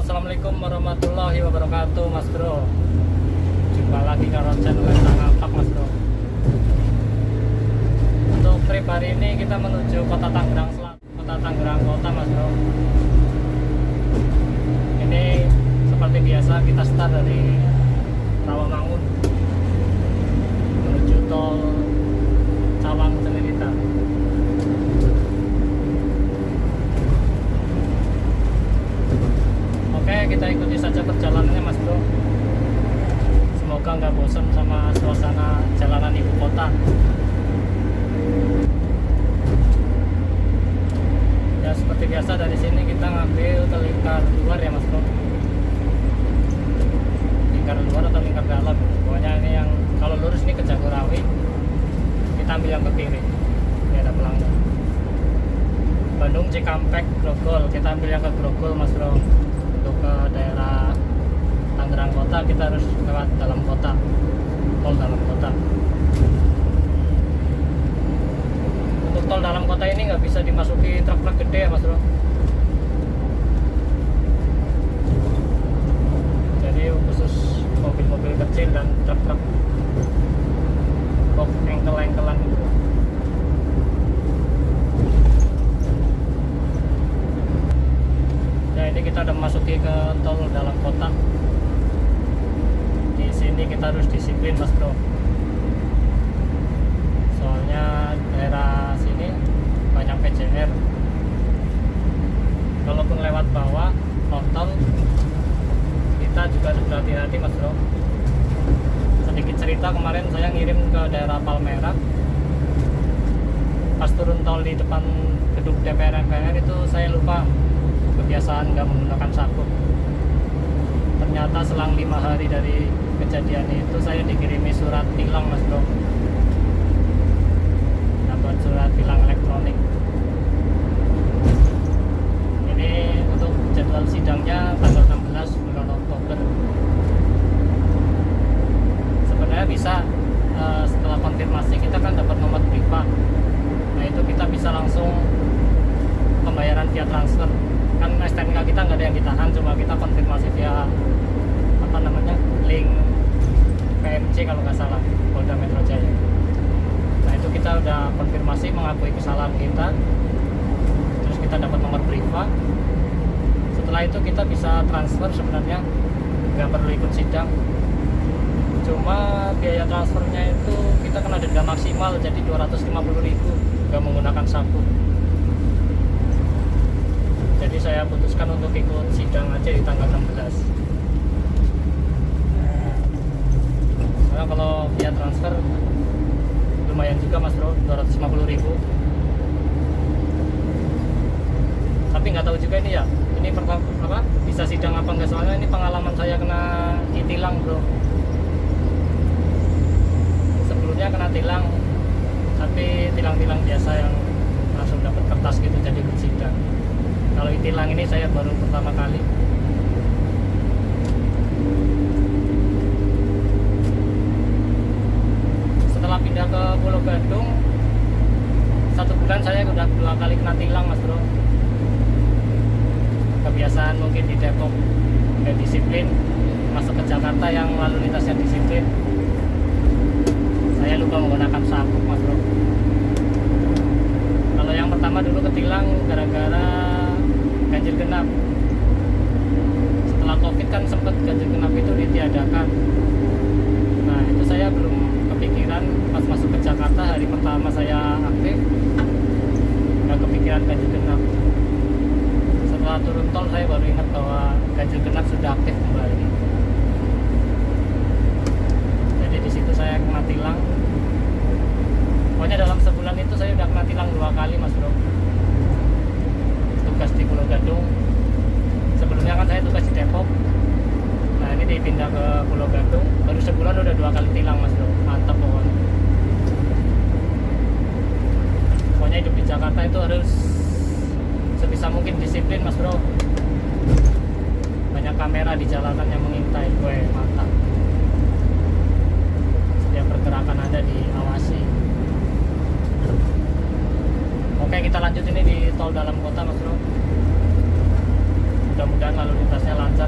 Assalamualaikum warahmatullahi wabarakatuh, Mas Bro. Jumpa lagi karo channel Lentang Alpak, Mas Bro. Untuk trip hari ini kita menuju Kota Tangerang Selatan, Kota Tangerang Kota, Mas Bro. Ini seperti biasa kita start dari Rawamangun menuju tol Cawang Celilita. Oke, kita ikuti saja perjalanannya, Mas Bro. Semoga nggak bosan sama suasana jalanan ibu kota. Ya seperti biasa dari sini kita ngambil ke lingkar luar ya, Mas Bro. Lingkar luar atau lingkar dalam, pokoknya ini yang kalau lurus ini ke Jagorawi, kita ambil yang ke kiri. Ini ada pelanggan. Bandung Cikampek Grogol, kita ambil yang ke Grogol, Mas Bro. Untuk ke daerah Tangerang Kota kita harus lewat dalam kota, tol dalam kota. Untuk tol dalam kota ini nggak bisa dimasuki truk-truk gede ya, Mas Bro. Jadi khusus mobil-mobil kecil dan truk-truk box engkel-engkelan gitu. Ya ini kita udah masuki ke tol dalam kota. Di sini kita harus disiplin, Mas Bro. Soalnya daerah sini banyak PJR. Kalaupun lewat bawah tol, kita juga harus berhati-hati, Mas Bro. Sedikit cerita, kemarin saya ngirim ke daerah Palmerah. Pas turun tol di depan gedung DPR MPR itu saya lupa, kebiasaan nggak menggunakan sabuk. Ternyata selang 5 hari dari kejadian itu saya dikirimi surat tilang, Mas Bro. Dapat surat tilang elektronik. Ini untuk jadwal sidangnya tanggal 16 bulan Oktober. Sebenarnya bisa setelah konfirmasi kita kan dapat nomor priva. Nah itu kita bisa langsung pembayaran via transfer. Kan STNK kita nggak ada yang ditahan, cuma kita konfirmasi via link PMC kalau nggak salah, Polda Metro Jaya. Nah itu kita udah konfirmasi mengakui kesalahan kita, terus kita dapat nomor priva. Setelah itu kita bisa transfer, sebenarnya nggak perlu ikut sidang, cuma biaya transfernya itu kita kena denda maksimal jadi 250.000, nggak menggunakan sabuk. Jadi saya putuskan untuk ikut sidang aja di tanggal 16. Karena kalau via transfer lumayan juga, Mas Bro, 250.000. Tapi nggak tahu juga ini ya, ini pertama bisa sidang apa enggak, soalnya ini pengalaman saya kena ditilang, Bro. Sebelumnya kena tilang, tapi tilang-tilang biasa yang langsung dapat kertas gitu jadi ikut sidang. Kalau tilang ini saya baru pertama kali. Setelah pindah ke Pulau Gadung, 1 bulan saya udah 2 kali kena tilang, Mas Bro. Kebiasaan mungkin di Depok nggak disiplin, masuk ke Jakarta yang lalu lintasnya disiplin, saya lupa menggunakan sabuk, Mas Bro. Kalau yang pertama dulu ketilang gara-gara ganjil genap. Setelah COVID kan sempat ganjil genap itu ditiadakan. Nah itu saya belum kepikiran, pas masuk ke Jakarta hari pertama saya aktif nggak kepikiran ganjil genap. Setelah turun tol saya baru ingat bahwa ganjil genap sudah aktif kembali. Jadi di situ saya kena tilang. Pokoknya dalam sebulan itu saya udah kena tilang 2 kali, Mas Bro. Tugas di Pulau Gadung. Sebelumnya kan saya tugas di Depok. Nah ini dipindah ke Pulau Gadung, baru sebulan udah 2 kali tilang, Mas Bro. Mantap pokoknya. Pokoknya hidup di Jakarta itu harus sebisa mungkin disiplin, Mas Bro. Banyak kamera di jalanan yang mengintai, gue mantap. Setiap pergerakan Anda diawasi. Oke, kita lanjut ini di tol dalam kota, Mas Bro. Mudah-mudahan lalu lintasnya lancar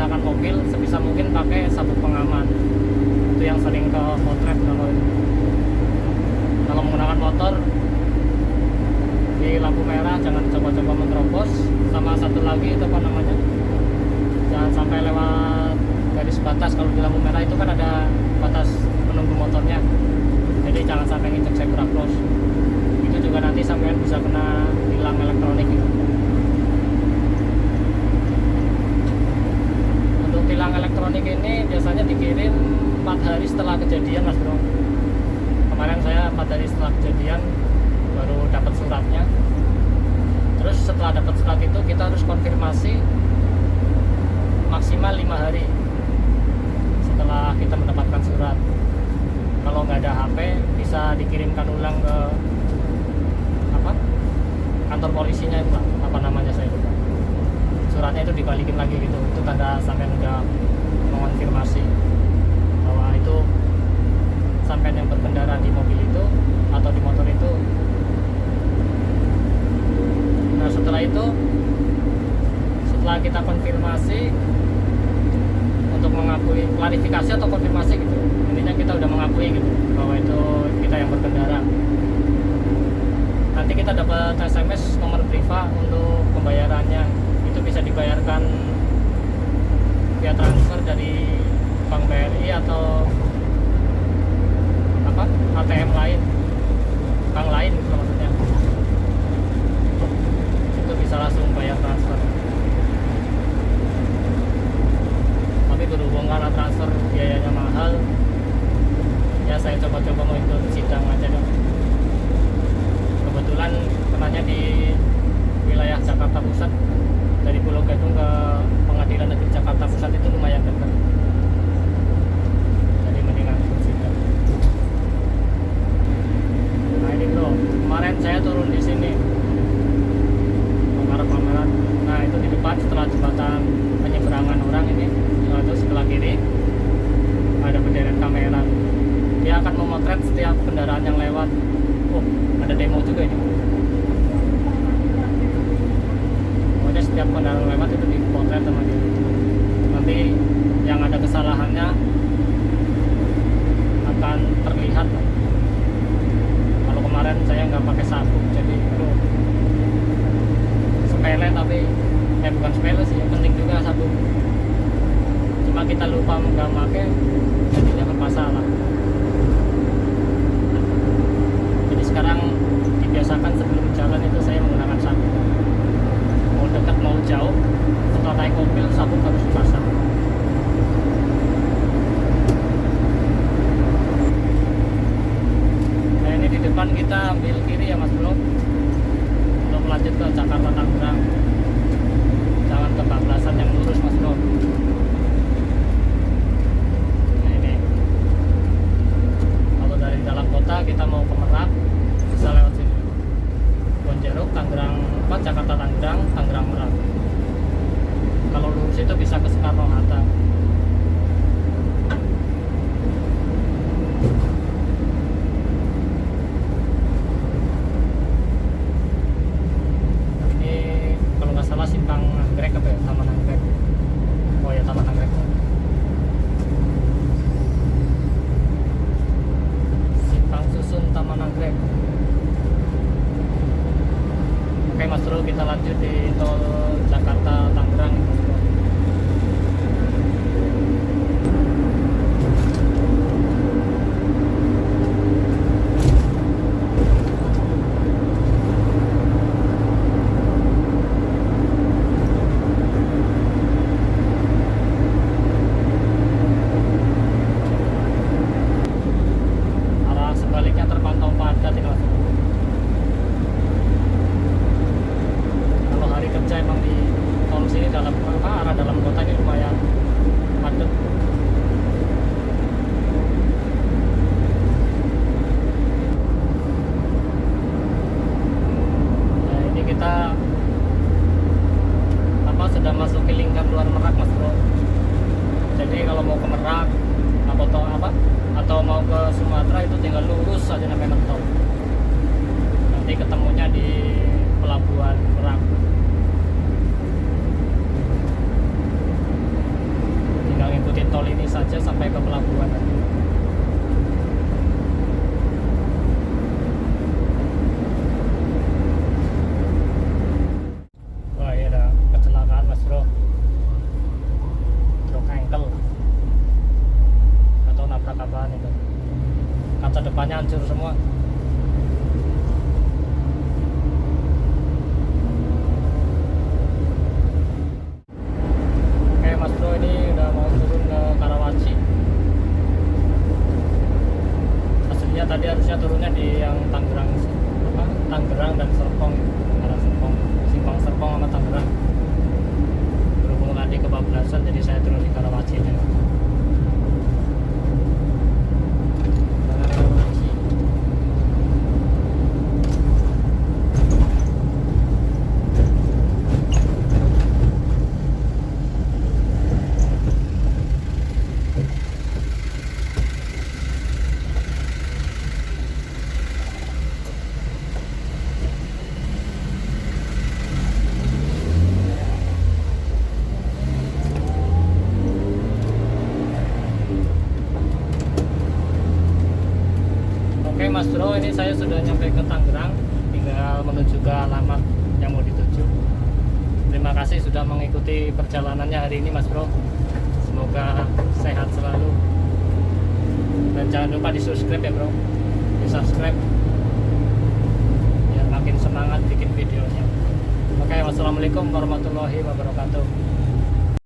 menggunakan mobil sebisa mungkin pakai sabuk pengaman. Itu yang sering ke potret. Kalau menggunakan motor di lampu merah jangan coba-coba menerobos. Sama satu lagi itu apa namanya, jangan sampai lewat garis batas. Kalau di lampu merah itu kan ada batas menunggu motornya, jadi jangan sampai nginjek zebra cross. Itu juga nanti sampean bisa kena tilang elektronik gitu. Untuk tilang elektronik ini biasanya dikirim 4 hari setelah kejadian, Mas Bro. Kemarin saya 4 hari setelah kejadian baru dapat suratnya. Terus setelah dapat surat itu kita harus konfirmasi maksimal 5 hari setelah kita mendapatkan surat. Kalau nggak ada HP bisa dikirimkan ulang ke kantor polisinya itu, apa namanya saya lupa. Suratnya itu dibalikin lagi gitu. Itu tanda sampean udah mengonfirmasi bahwa itu sampean yang berkendara di mobil itu atau di motor itu. Nah setelah itu, setelah kita konfirmasi untuk mengakui, klarifikasi atau konfirmasi gitu, intinya kita udah mengakui gitu bahwa itu kita yang berkendara. Nanti kita dapat SMS nomor Priva untuk pembayarannya. Itu bisa dibayarkan via transfer dari Bank BRI atau ATM lain, bank lain gitu maksudnya. Itu bisa langsung bayar transfer. Tapi berhubung karena transfer biayanya mahal, ya saya coba-coba mau ikut sidang aja dong. Kebetulan kenanya di wilayah Jakarta Pusat, dari Pulau Gadung ke Pengadilan Negeri Jakarta Pusat itu lumayan dekat, jadi mendingan ikut sidang. Nah ini bro, kemarin saya turun di sini mengarah pameran. Nah itu di depan setelah jembatan penyeberangan orang ini, nah, itu sebelah kiri ada bendera kamera. Dia akan memotret setiap kendaraan yang lewat. Oh, ada demo juga ini. Pokoknya setiap kendaraan lewat itu dipotret sama dia. Nanti yang ada kesalahannya akan terlihat. Kalau kemarin saya nggak pakai sabuk, jadi itu sepele, tapi bukan sepele sih, yang penting juga sabuk. Cuma kita lupa nggak pakai, jadinya bermasalah. Sekarang dibiasakan sebelum jalan itu saya menggunakan sabuk. Mau dekat mau jauh, setelah naik mobil sabuk harus dipasang. Nah ini di depan kita ambil kiri ya Mas Bro, untuk melanjut ke Jakarta Tangerang. Jangan kebablasan, yang lurus Mas Bro. Nah ini kalau dari dalam kota kita mau ke Merak bisa lewat sini, Bonjeruk, Tangerang, Jakarta Tangerang, Tangerang Merak. Kalau lurus itu bisa ke Soekarno Hatta. Ini kalau nggak salah simpang Anggrek apa ya, Taman Anggrek. Oh ya, Taman Anggrek. Simpang Susun Taman Anggrek. Oke Mas Bro, kita lanjut di tol Jakarta Tangerang Mas Bro. Arah sebaliknya terpantau padat ini Mas Bro. Hari kerja emang di tol sini arah dalam kota ini lumayan padat. Nah ini kita sudah masuk ke lingkar luar Merak Mas Bro. Jadi kalau mau ke Merak atau mau ke Sumatera itu tinggal lurus saja sampai mentok. Nanti ketemunya di pelabuhan Merak. aja sampai ke pelabuhan. Wah, ini ada kecelakaan Mas Bro. Truk engkel atau nabrak apaan itu, kaca depannya hancur semua. Oke Mas Bro, ini udah mau turun ke Karawaci. Aslinya tadi harusnya turunnya di yang Tangerang, Tangerang dan Serpong, arah Serpong, simpang Serpong sama Tangerang. Berhubung tadi kebablasan, jadi saya turun di Karawaci nya. Oke Mas Bro, ini saya sudah nyampe ke Tangerang, tinggal menuju ke alamat yang mau dituju. Terima kasih sudah mengikuti perjalanannya hari ini Mas Bro. Semoga sehat selalu. Dan jangan lupa di subscribe ya Bro, di subscribe biar makin semangat bikin videonya. Oke, wassalamualaikum warahmatullahi wabarakatuh.